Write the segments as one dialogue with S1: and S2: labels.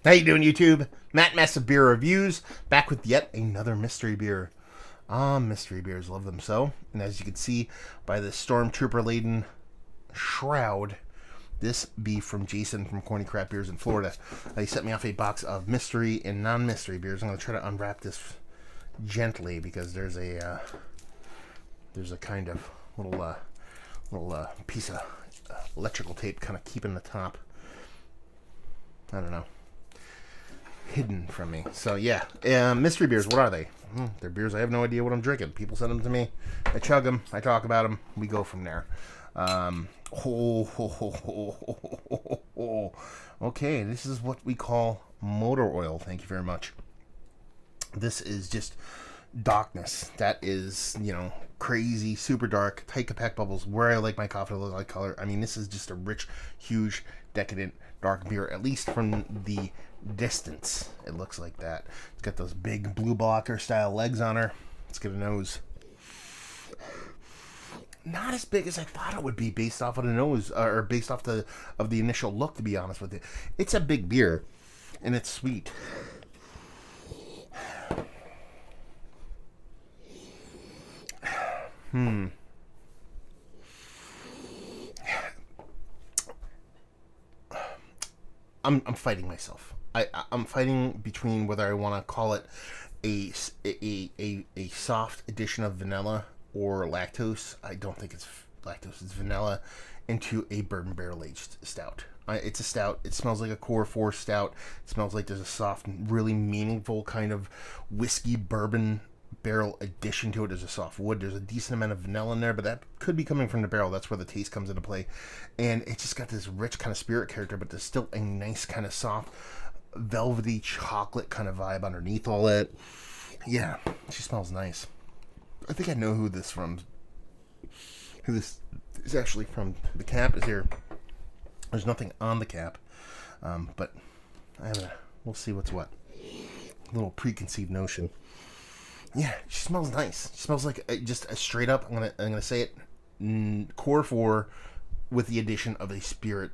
S1: How you doing, YouTube? Matt Massive Beer Reviews, back with yet another mystery beer. Mystery beers, love them so. And as you can see by the stormtrooper-laden shroud, this be from Jason from Corny Crap Beers in Florida. He sent me off a box of mystery and non-mystery beers. I'm going to try to unwrap this gently because there's a kind of little piece of electrical tape kind of keeping the top, I don't know, hidden from me. So yeah, mystery beers, what are they? They're beers I have no idea what I'm drinking. People send them to me, I chug them, I talk about them, we go from there. Okay, this is what we call motor oil. Thank you very much. This is just darkness. That is, crazy, super dark, tight compact bubbles, where I like my coffee to look like color. I mean, this is just a rich, huge, decadent, dark beer, at least from the distance. It looks like that. It's got those big blue blocker style legs on her. Let's get a nose. Not as big as I thought it would be based off of the nose, or based off the initial look, to be honest with you. It's a big beer, and it's sweet. I'm fighting myself. I'm fighting between whether I want to call it a soft addition of vanilla or lactose. I don't think it's lactose. It's vanilla into a bourbon barrel aged stout. It's a stout. It smells like a Core 4 stout. It smells like there's a soft, really meaningful kind of whiskey bourbon barrel addition to it. There's a soft wood. There's a decent amount of vanilla in there, but that could be coming from the barrel. That's where the taste comes into play. And it's just got this rich kind of spirit character, but there's still a nice kind of soft, velvety chocolate kind of vibe underneath all that. Yeah, she smells nice. I think I know who this is actually from. The cap is here. There's nothing on the cap, but we'll see what's what. A little preconceived notion. Yeah, she smells nice. She smells like just a straight up. I'm gonna say it. Core 4 with the addition of a spirit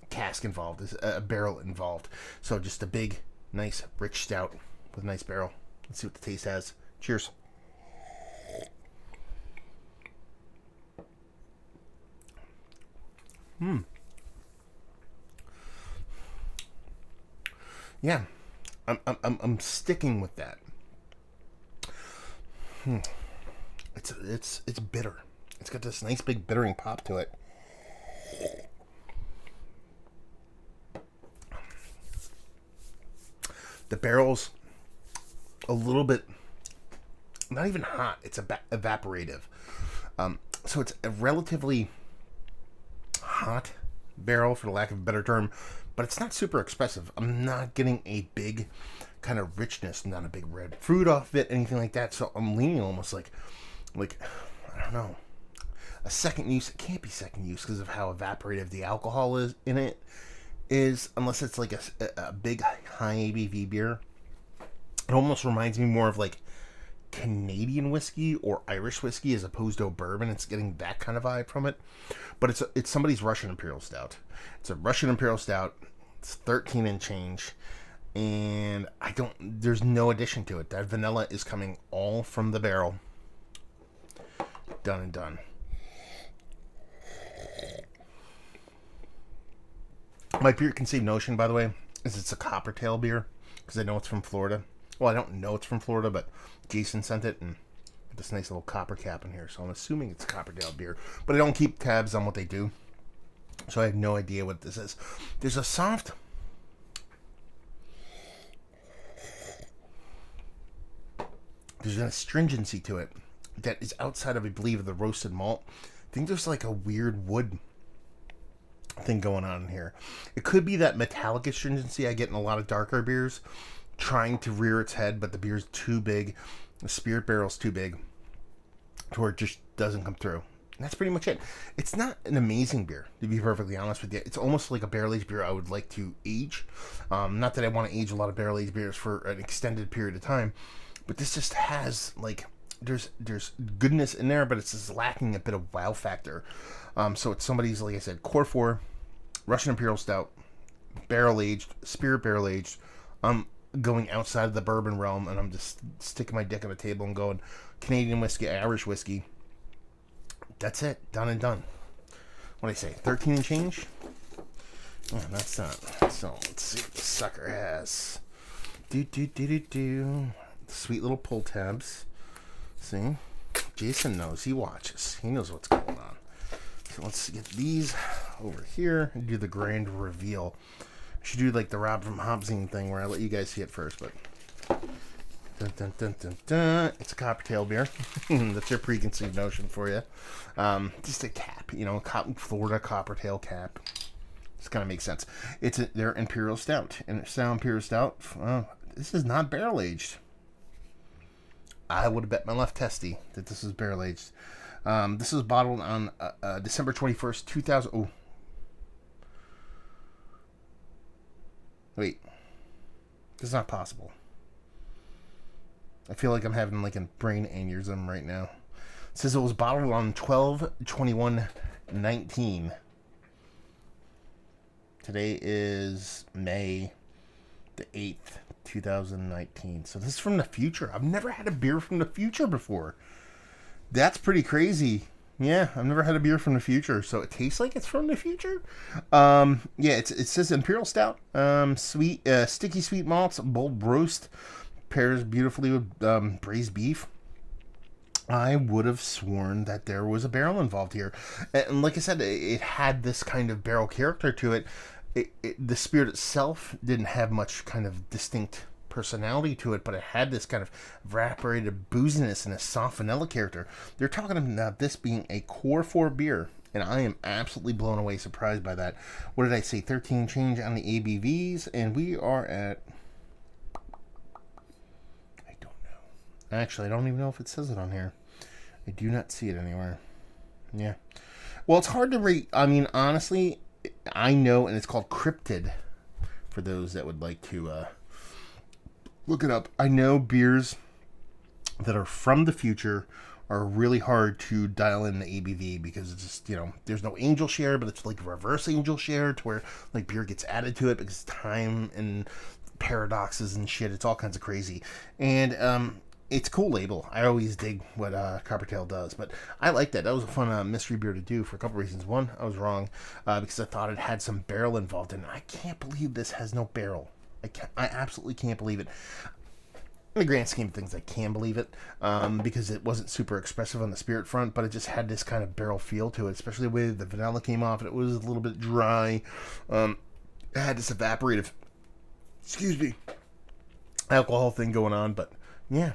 S1: cask involved, a barrel involved. So just a big, nice, rich stout with a nice barrel. Let's see what the taste has. Cheers. Yeah, I'm sticking with that. It's bitter. It's got this nice big bittering pop to it. The barrel's a little bit, not even hot. It's evaporative. So it's a relatively hot barrel, for the lack of a better term, but it's not super expressive. I'm not getting a big kind of richness, not a big red fruit off it, anything like that. So I'm leaning almost like I don't know, a second use. It can't be second use because of how evaporative the alcohol is in it is, unless it's like a big high ABV beer. It almost reminds me more of like Canadian whiskey or Irish whiskey as opposed to a bourbon. It's getting that kind of vibe from it. But it's somebody's Russian Imperial Stout. It's a Russian Imperial Stout. It's 13 and change. And there's no addition to it. That vanilla is coming all from the barrel. Done and done. My preconceived notion, by the way, is it's a Coppertail beer, because I know it's from Florida. Well, I don't know it's from Florida, but Jason sent it, and this nice little copper cap in here, so I'm assuming it's Coppertail beer. But I don't keep tabs on what they do, so I have no idea what this is. There's a soft, there's an astringency to it that is outside of, I believe, the roasted malt. I think there's like a weird wood thing going on in here. It could be that metallic astringency I get in a lot of darker beers trying to rear its head, but the beer's too big, the spirit barrel's too big to where it just doesn't come through. And that's pretty much it. It's not an amazing beer, to be perfectly honest with you. It's almost like a barrel-aged beer I would like to age. Not that I want to age a lot of barrel-aged beers for an extended period of time, but this just has, like, there's goodness in there, but it's just lacking a bit of wow factor. So it's somebody's, like I said, Core 4 Russian Imperial Stout, barrel aged, spirit barrel aged. I'm going outside of the bourbon realm, and I'm just sticking my dick on the table and going Canadian whiskey, Irish whiskey. That's it. Done and done. What do I say? 13 and change? Yeah, that's not. So let's see what the sucker has. Sweet little pull tabs. See? Jason knows. He watches. He knows what's going on. So let's get these over here and do the grand reveal. I should do like the Rob from Hobzine thing where I let you guys see it first, but dun, dun, dun, dun, dun. It's a Coppertail beer. That's your preconceived notion for you. Just a cap, Florida Coppertail cap. This kind of makes sense. It's their Imperial Stout, and it's now Imperial Stout. This is not barrel aged. I would have bet my left testy that this is barrel aged. This was bottled on December 21st, 2000. Oh. Wait. This is not possible. I feel like I'm having like a brain aneurysm right now. It says it was bottled on 12/21/19. Today is May the 8th, 2019. So this is from the future. I've never had a beer from the future before. That's pretty crazy. Yeah, I've never had a beer from the future, so it tastes like it's from the future. Yeah, it says Imperial Stout, sweet, sticky sweet malts, bold roast, pairs beautifully with braised beef. I would have sworn that there was a barrel involved here, and like I said, it had this kind of barrel character to it. The spirit itself didn't have much kind of distinct personality to it, but it had this kind of evaporated booziness and a soft vanilla character. They're talking about this being a core 4 beer, and I am absolutely blown away, surprised by that. What did I say? 13 change on the ABVs, and we are at, I don't know. Actually, I don't even know if it says it on here. I do not see it anywhere. Yeah. Well, it's hard to rate. I mean, honestly, I know, and it's called Cryptid, for those that would like to look it up. I know beers that are from the future are really hard to dial in the ABV because it's just, there's no angel share, but it's like reverse angel share to where like beer gets added to it because time and paradoxes and shit. It's all kinds of crazy. And it's a cool label. I always dig what Coppertail does, but I like that. That was a fun mystery beer to do for a couple reasons. One, I was wrong because I thought it had some barrel involved in it. I can't believe this has no barrel. I absolutely can't believe it. In the grand scheme of things, I can believe it because it wasn't super expressive on the spirit front, but it just had this kind of barrel feel to it, especially the way the vanilla came off. It was a little bit dry. It had this evaporative, alcohol thing going on, but yeah.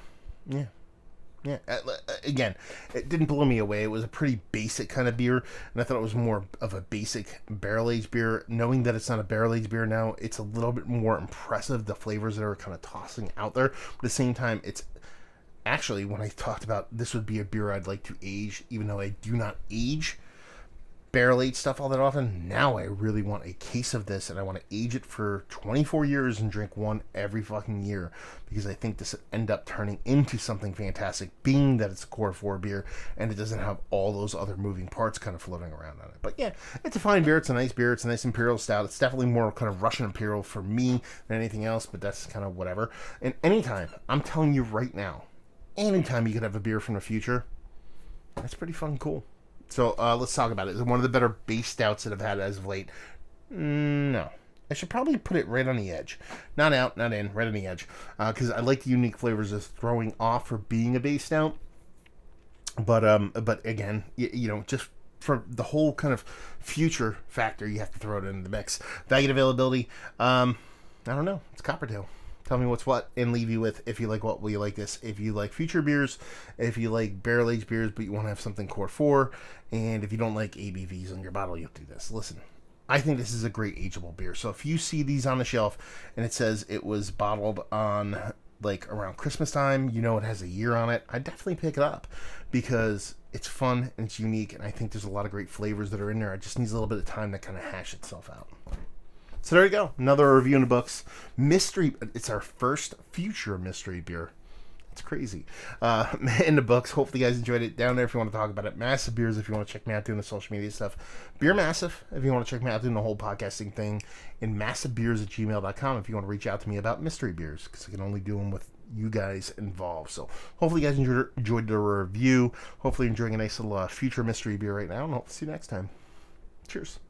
S1: Again, it didn't blow me away. It was a pretty basic kind of beer, and I thought it was more of a basic barrel-aged beer. Knowing that it's not a barrel-aged beer now, it's a little bit more impressive, the flavors that are kind of tossing out there. But at the same time, it's actually, when I talked about this would be a beer I'd like to age, even though I do not age barrel-aged stuff all that often, now I really want a case of this, and I want to age it for 24 years and drink one every fucking year, because I think this will end up turning into something fantastic, being that it's a core 4 beer, and it doesn't have all those other moving parts kind of floating around on it. But yeah, it's a fine beer, it's a nice beer, it's a nice Imperial Stout. It's definitely more kind of Russian Imperial for me than anything else, but that's kind of whatever. And anytime, I'm telling you right now, anytime you could have a beer from the future, that's pretty fucking cool. So let's talk about it. Is it one of the better base stouts that I've had as of late? No. I should probably put it right on the edge. Not out, not in, right on the edge. Because I like the unique flavors it's throwing off for being a base stout. But again, just for the whole kind of future factor, you have to throw it in the mix. Value and availability, I don't know. It's Coppertail. Tell me what's what, and leave you with, if you like what, will you like this? If you like future beers, if you like barrel-aged beers, but you want to have something core 4, and if you don't like ABVs on your bottle, you'll do this. Listen, I think this is a great ageable beer. So if you see these on the shelf, and it says it was bottled on, like, around Christmas time, it has a year on it, I'd definitely pick it up, because it's fun, and it's unique, and I think there's a lot of great flavors that are in there. It just needs a little bit of time to kind of hash itself out. So there you go. Another review in the books. Mystery. It's our first future mystery beer. It's crazy. In the books. Hopefully you guys enjoyed it. Down there if you want to talk about it. Massive Beers if you want to check me out doing the social media stuff. Beer Massive if you want to check me out doing the whole podcasting thing. And massivebeers@gmail.com if you want to reach out to me about mystery beers. Because I can only do them with you guys involved. So hopefully you guys enjoyed the review. Hopefully you're enjoying a nice little future mystery beer right now. And hope to see you next time. Cheers.